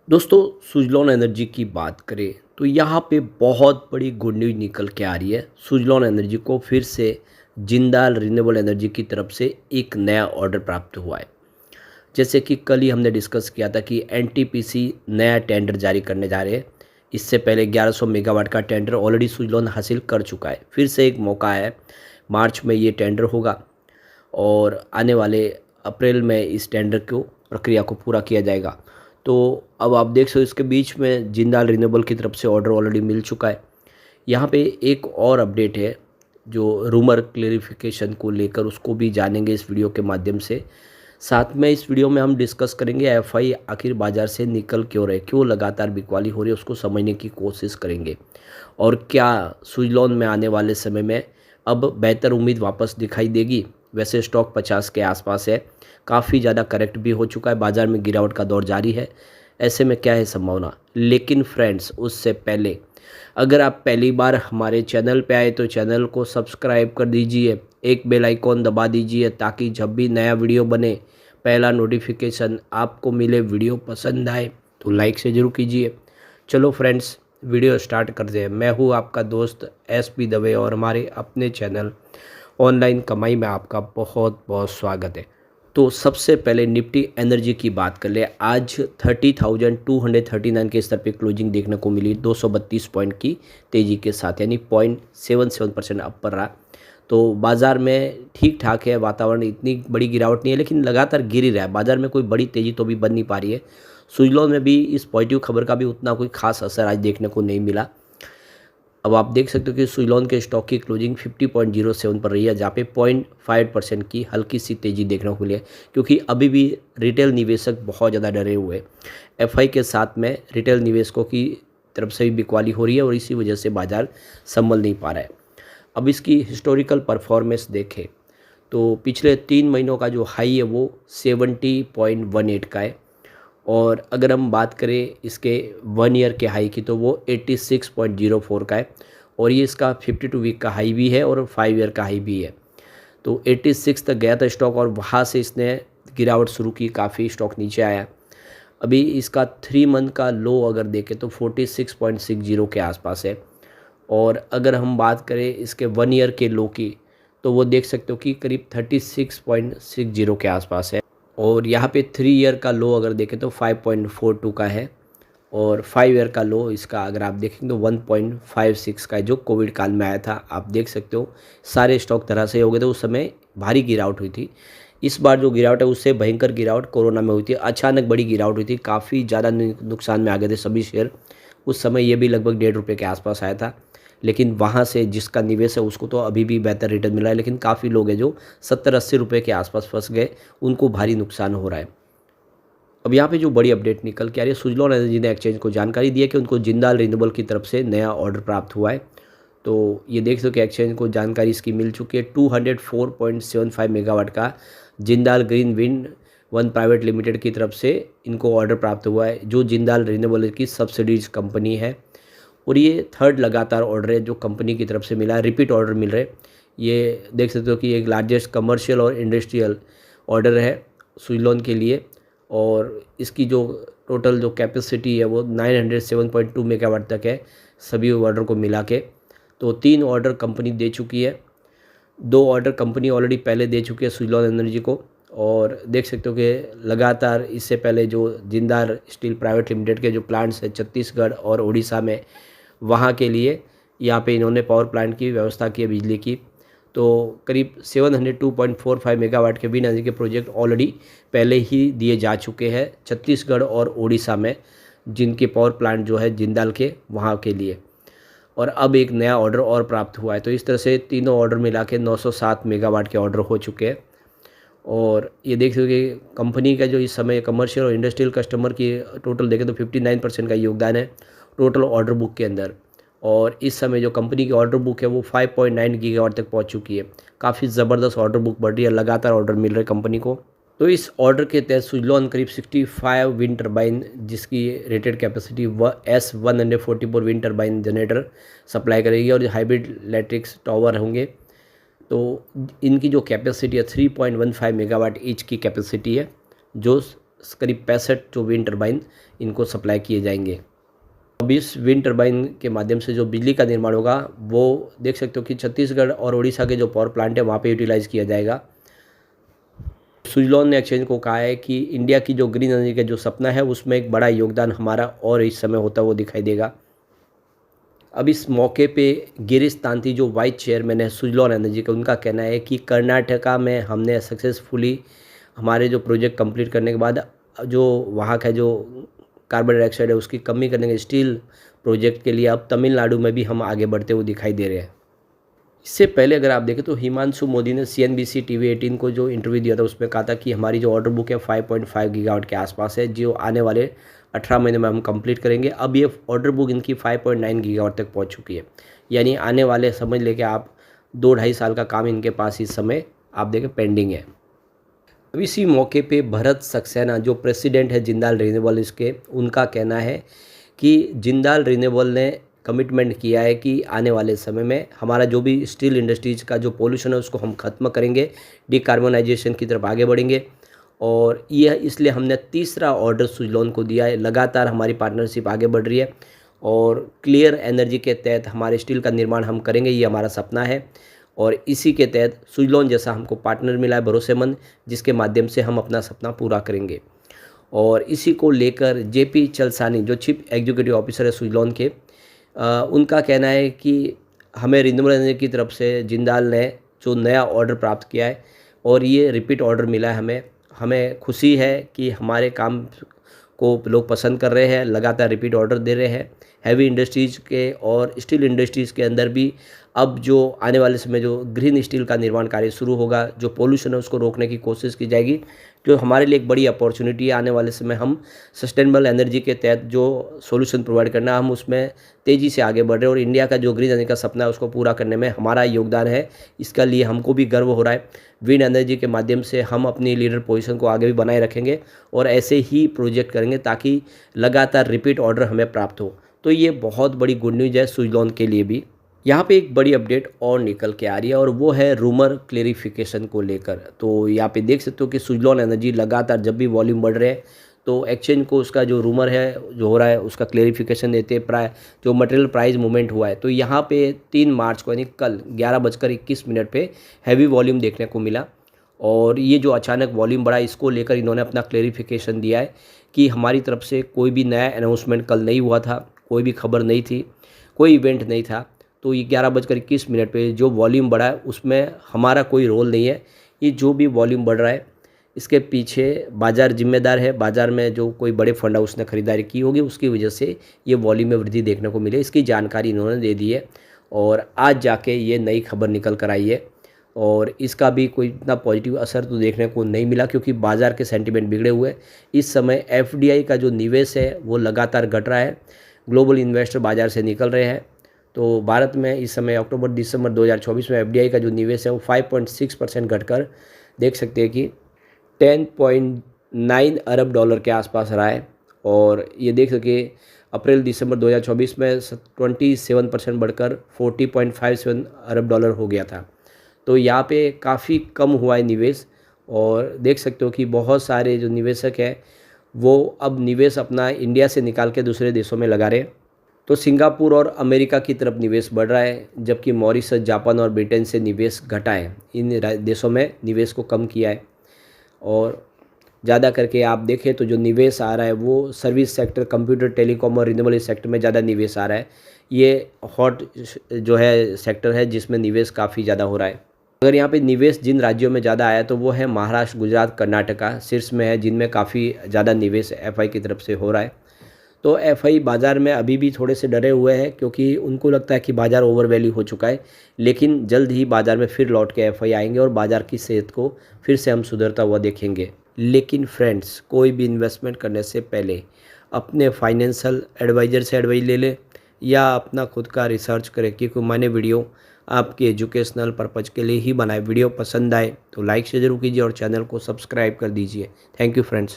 दोस्तों, सुज़लॉन एनर्जी की बात करें तो यहाँ पे बहुत बड़ी गुड न्यूज़ निकल के आ रही है। सुज़लॉन एनर्जी को फिर से जिंदाल रिन्यूएबल एनर्जी की तरफ से एक नया ऑर्डर प्राप्त हुआ है। जैसे कि कल ही हमने डिस्कस किया था कि एनटीपीसी नया टेंडर जारी करने जा रहे हैं। इससे पहले 1100 मेगावाट का टेंडर ऑलरेडी सुज़लॉन हासिल कर चुका है। फिर से एक मौका है, मार्च में ये टेंडर होगा और आने वाले अप्रैल में इस टेंडर को प्रक्रिया को पूरा किया जाएगा। तो अब आप देख सकते हो इसके बीच में जिंदाल रिन्यूएबल की तरफ से ऑर्डर ऑलरेडी मिल चुका है। यहाँ पे एक और अपडेट है जो रूमर क्लेरिफिकेशन को लेकर, उसको भी जानेंगे इस वीडियो के माध्यम से। साथ में इस वीडियो में हम डिस्कस करेंगे एफआई आखिर बाज़ार से निकल क्यों रहे, क्यों लगातार बिकवाली हो रही है, उसको समझने की कोशिश करेंगे। और क्या सुज़लॉन में आने वाले समय में अब बेहतर उम्मीद वापस दिखाई देगी। वैसे स्टॉक 50 के आसपास है, काफ़ी ज़्यादा करेक्ट भी हो चुका है, बाज़ार में गिरावट का दौर जारी है। ऐसे में क्या है संभावना। लेकिन फ्रेंड्स, उससे पहले अगर आप पहली बार हमारे चैनल पे आए तो चैनल को सब्सक्राइब कर दीजिए, एक बेल आइकॉन दबा दीजिए ताकि जब भी नया वीडियो बने पहला नोटिफिकेशन आपको मिले। वीडियो पसंद आए तो लाइक से ज़रूर कीजिए। चलो फ्रेंड्स, वीडियो स्टार्ट करते हैं। मैं हूँ आपका दोस्त SP दवे और हमारे अपने चैनल ऑनलाइन कमाई में आपका बहुत बहुत स्वागत है। तो सबसे पहले निफ्टी एनर्जी की बात कर ले। आज 30,239 के स्तर पे क्लोजिंग देखने को मिली, 232 पॉइंट की तेज़ी के साथ, यानी 0.77% अप पर रहा। तो बाज़ार में ठीक ठाक है वातावरण, इतनी बड़ी गिरावट नहीं है लेकिन लगातार गिर ही रहा है। बाज़ार में कोई बड़ी तेज़ी तो भी बन नहीं पा रही है। सुज़लॉन में भी इस पॉजिटिव खबर का भी उतना कोई खास असर आज देखने को नहीं मिला। अब आप देख सकते हो कि सुज़लॉन के स्टॉक की क्लोजिंग 50.07 पर रही है, जहाँ पे 0.5% की हल्की सी तेज़ी देखने को मिली है, क्योंकि अभी भी रिटेल निवेशक बहुत ज़्यादा डरे हुए हैं। एफआई के साथ में रिटेल निवेशकों की तरफ से भी बिकवाली हो रही है और इसी वजह से बाज़ार संभल नहीं पा रहा है। अब इसकी हिस्टोरिकल परफॉर्मेंस देखें तो पिछले 3 महीनों का जो हाई है वो 70.18 का है। और अगर हम बात करें इसके 1 ईयर के हाई की तो वो 86.04 का है। और ये इसका 52 वीक का हाई भी है और 5 ईयर का हाई भी है। तो 86 तक गया था स्टॉक और वहाँ से इसने गिरावट शुरू की, काफ़ी स्टॉक नीचे आया। अभी इसका 3 मंथ का लो अगर देखें तो 46.60 के आसपास है। और अगर हम बात करें इसके 1 ईयर के लो की तो वो देख सकते हो कि करीब 36.60 के आसपास है। और यहाँ पे 3 ईयर का लो अगर देखें तो 5.42 का है। और 5 ईयर का लो इसका अगर आप देखें तो 1.56 का है, जो कोविड काल में आया था। आप देख सकते हो सारे स्टॉक तरह से हो गए थे, उस समय भारी गिरावट हुई थी। इस बार जो गिरावट है उससे भयंकर गिरावट कोरोना में हुई थी, अचानक बड़ी गिरावट हुई थी, काफ़ी ज़्यादा नुकसान में आ गए थे सभी शेयर। उस समय ये भी लगभग ₹1.5 के आसपास आया था। लेकिन वहाँ से जिसका निवेश है उसको तो अभी भी बेहतर रिटर्न मिला है, लेकिन काफ़ी लोग हैं जो 70-80 रुपये के आसपास फंस गए, उनको भारी नुकसान हो रहा है। अब यहाँ पे जो बड़ी अपडेट निकल के आ रही है, सुज़लॉन एनर्जी ने एक्सचेंज को जानकारी दी है कि उनको जिंदाल रिन्यूएबल की तरफ से नया ऑर्डर प्राप्त हुआ है। तो ये देख सको कि एक्सचेंज को जानकारी इसकी मिल चुकी है। 204.75 मेगावाट का Jindal green wind one private limited की तरफ से इनको ऑर्डर प्राप्त हुआ है, जो जिंदाल रिन्यूएबल की सब्सिडीज कंपनी है। और ये थर्ड लगातार ऑर्डर है जो कंपनी की तरफ से मिला है, रिपीट ऑर्डर मिल रहे। ये देख सकते हो कि एक लार्जेस्ट कमर्शियल और इंडस्ट्रियल ऑर्डर है सुज़लॉन के लिए। और इसकी जो टोटल जो कैपेसिटी है वो 907.2 मेगावाट तक है सभी ऑर्डर को मिला के। तो 3 ऑर्डर कंपनी दे चुकी है, 2 ऑर्डर कंपनी ऑलरेडी पहले दे चुकी है सुज़लॉन एनर्जी को। और देख सकते हो कि लगातार इससे पहले जो जिंदाल स्टील प्राइवेट लिमिटेड के जो प्लांट्स हैं छत्तीसगढ़ और उड़ीसा में, वहाँ के लिए यहाँ पे इन्होंने पावर प्लांट की व्यवस्था की है बिजली की। तो करीब 702.45 मेगावाट के विंड एनर्जी के प्रोजेक्ट ऑलरेडी पहले ही दिए जा चुके हैं छत्तीसगढ़ और उड़ीसा में, जिनके पावर प्लांट जो है जिंदाल के वहाँ के लिए। और अब एक नया ऑर्डर और प्राप्त हुआ है। तो इस तरह से तीनों ऑर्डर मिला के 907 मेगावाट के ऑर्डर हो चुके हैं। और ये देख सकते हो कि कंपनी का जो इस समय कमर्शियल और इंडस्ट्रियल कस्टमर की टोटल देखें तो 59% का योगदान है टोटल ऑर्डर बुक के अंदर। और इस समय जो कंपनी की ऑर्डर बुक है वो 5.9 गीगावाट तक पहुंच चुकी है। काफ़ी ज़बरदस्त ऑर्डर बुक बढ़ रही है, लगातार ऑर्डर मिल रहे कंपनी को। तो इस ऑर्डर के तहत सुज़लॉन करीब 65 विंड टर्बाइन, जिसकी rated capacity S144 wind turbine generator supply करेगी, और हाइब्रिड इलेक्ट्रिक्स टावर होंगे। तो इनकी जो कैपेसिटी है 3.15 मेगावाट ईच की कैपेसिटी है, जो करीब 65 जो विंड टर्बाइन इनको सप्लाई किए जाएंगे। अब इस विंड टर्बाइन के माध्यम से जो बिजली का निर्माण होगा वो देख सकते हो कि छत्तीसगढ़ और उड़ीसा के जो पावर प्लांट है वहाँ पे यूटिलाइज़ किया जाएगा। सुजलॉन ने एक्सचेंज को कहा है कि इंडिया की जो ग्रीन एनर्जी का जो सपना है उसमें एक बड़ा योगदान हमारा और इस समय होता वो दिखाई देगा। अब इस मौके पे गिरीश तांती जो वाइस चेयरमैन है सुजलॉन एनर्जी का, उनका कहना है कि कर्नाटका में हमने सक्सेसफुली हमारे जो प्रोजेक्ट कंप्लीट करने के बाद जो वहाँ का जो कार्बन डाइऑक्साइड है उसकी कमी करने के स्टील प्रोजेक्ट के लिए अब तमिलनाडु में भी हम आगे बढ़ते हुए दिखाई दे रहे हैं। इससे पहले अगर आप देखें तो हिमांशु मोदी ने CNBC TV18 को जो इंटरव्यू दिया था उसमें कहा था कि हमारी जो ऑर्डर बुक है 5.5 गीगावाट के आसपास है, जो आने वाले 18 महीने में हम कंप्लीट करेंगे। अब ये ऑर्डर बुक इनकी 5.9 गीगावाट तक पहुंच चुकी है, यानी आने वाले समझ लेके आप 2-2.5 साल का काम इनके पास इस समय आप देखें पेंडिंग है। अब इसी मौके पे भरत सक्सेना जो प्रेसिडेंट है जिंदाल रिन्यूएबल इसके, उनका कहना है कि जिंदाल रिन्यूएबल ने कमिटमेंट किया है कि आने वाले समय में हमारा जो भी स्टील इंडस्ट्रीज का जो पोल्यूशन है उसको हम ख़त्म करेंगे, डिकार्बोनाइजेशन की तरफ आगे बढ़ेंगे। और यह इसलिए हमने तीसरा ऑर्डर सुजलॉन को दिया है। लगातार हमारी पार्टनरशिप आगे बढ़ रही है और क्लियर एनर्जी के तहत हमारे स्टील का निर्माण हम करेंगे, ये हमारा सपना है। और इसी के तहत सुजलॉन जैसा हमको पार्टनर मिला है भरोसेमंद, जिसके माध्यम से हम अपना सपना पूरा करेंगे। और इसी को लेकर JP चलसानी जो चीफ एग्जीक्यूटिव ऑफिसर है सुजलॉन के, उनका कहना है कि हमें रिन्यूएबल एनर्जी की तरफ से जिंदाल ने जो नया ऑर्डर प्राप्त किया है और ये रिपीट ऑर्डर मिला है हमें खुशी है कि हमारे काम को लोग पसंद कर रहे हैं, लगातार रिपीट ऑर्डर दे रहे हैं। हैवी इंडस्ट्रीज़ के और स्टील इंडस्ट्रीज़ के अंदर भी अब जो आने वाले समय जो ग्रीन स्टील का निर्माण कार्य शुरू होगा, जो पोल्यूशन है उसको रोकने की कोशिश की जाएगी, जो हमारे लिए एक बड़ी अपॉर्चुनिटी है। आने वाले समय हम सस्टेनेबल एनर्जी के तहत जो सॉल्यूशन प्रोवाइड करना, हम उसमें तेज़ी से आगे बढ़ रहे हैं और इंडिया का जो ग्रीन एनर्जी का सपना है उसको पूरा करने में हमारा योगदान है। इसका लिए हमको भी गर्व हो रहा है। विंड एनर्जी के माध्यम से हम अपनी लीडर पोजीशन को आगे भी बनाए रखेंगे और ऐसे ही प्रोजेक्ट करेंगे ताकि लगातार रिपीट ऑर्डर हमें प्राप्त हो। तो ये बहुत बड़ी गुड न्यूज़ है सुजलॉन के लिए भी। यहाँ पे एक बड़ी अपडेट और निकल के आ रही है और वो है रूमर क्लेरिफिकेशन को लेकर। तो यहाँ पे देख सकते हो कि सुजलॉन एनर्जी लगातार जब भी वॉल्यूम बढ़ रहे हैं तो एक्सचेंज को उसका जो रूमर है जो हो रहा है उसका क्लेरिफिकेशन देते जो मटेरियल प्राइस मूवमेंट हुआ है। तो यहाँ पे 3 मार्च को यानी कल 11:21 पे हैवी वॉल्यूम देखने को मिला और ये जो अचानक वॉल्यूम बढ़ा इसको लेकर इन्होंने अपना क्लेरिफिकेशन दिया है कि हमारी तरफ से कोई भी नया अनाउंसमेंट कल नहीं हुआ था, कोई भी खबर नहीं थी, कोई इवेंट नहीं था। तो ये 11:21 पे जो वॉल्यूम बढ़ा है उसमें हमारा कोई रोल नहीं है। ये जो भी वॉल्यूम बढ़ रहा है इसके पीछे बाज़ार जिम्मेदार है। बाज़ार में जो कोई बड़े फंड हाउस ने खरीदारी की होगी उसकी वजह से ये वॉल्यूम में वृद्धि देखने को मिले, इसकी जानकारी इन्होंने दे दी है और आज जाके ये नई खबर निकल कर आई है। और इसका भी कोई इतना पॉजिटिव असर तो देखने को नहीं मिला क्योंकि बाज़ार के सेंटीमेंट बिगड़े हुए हैं। इस समय FDI का जो निवेश है वो लगातार घट रहा है, ग्लोबल इन्वेस्टर बाज़ार से निकल रहे हैं। तो भारत में इस समय अक्टूबर-दिसंबर 2024 में FDI का जो निवेश है वो 5.6% घटकर देख सकते हैं कि 10.9 अरब डॉलर के आसपास रहा है। और ये देख सके अप्रैल-दिसंबर 2024 में 27% बढ़कर 40.57 अरब डॉलर हो गया था। तो यहाँ पे काफ़ी कम हुआ है निवेश और देख सकते हो कि बहुत सारे जो निवेशक हैं वो अब निवेश अपना इंडिया से निकाल के दूसरे देशों में लगा रहे हैं। तो सिंगापुर और अमेरिका की तरफ निवेश बढ़ रहा है जबकि मॉरिशस, जापान और ब्रिटेन से निवेश घटा है। इन देशों में निवेश को कम किया है और ज़्यादा करके आप देखें तो जो निवेश आ रहा है वो सर्विस सेक्टर, कंप्यूटर, टेलीकॉम और रिन्यूएबल सेक्टर में ज़्यादा निवेश आ रहा है। ये हॉट जो है सेक्टर है जिसमें निवेश काफ़ी ज़्यादा हो रहा है। अगर यहाँ पे निवेश जिन राज्यों में ज़्यादा आया तो वो है महाराष्ट्र, गुजरात, कर्नाटका शीर्ष में है जिनमें काफ़ी ज़्यादा निवेश FI की तरफ से हो रहा है। तो FI बाज़ार में अभी भी थोड़े से डरे हुए हैं क्योंकि उनको लगता है कि बाज़ार ओवर वैल्यू हो चुका है, लेकिन जल्द ही बाज़ार में फिर लौट के FI आएंगे और बाज़ार की सेहत को फिर से हम सुधरता हुआ देखेंगे। लेकिन फ्रेंड्स, कोई भी इन्वेस्टमेंट करने से पहले अपने फाइनेंशियल एडवाइज़र से एडवाइस ले लें या अपना खुद का रिसर्च करें क्योंकि मैंने वीडियो आपके एजुकेशनल पर्पज़ के लिए ही बनाए। वीडियो पसंद आए तो लाइक से ज़रूर कीजिए और चैनल को सब्सक्राइब कर दीजिए। Thank you friends.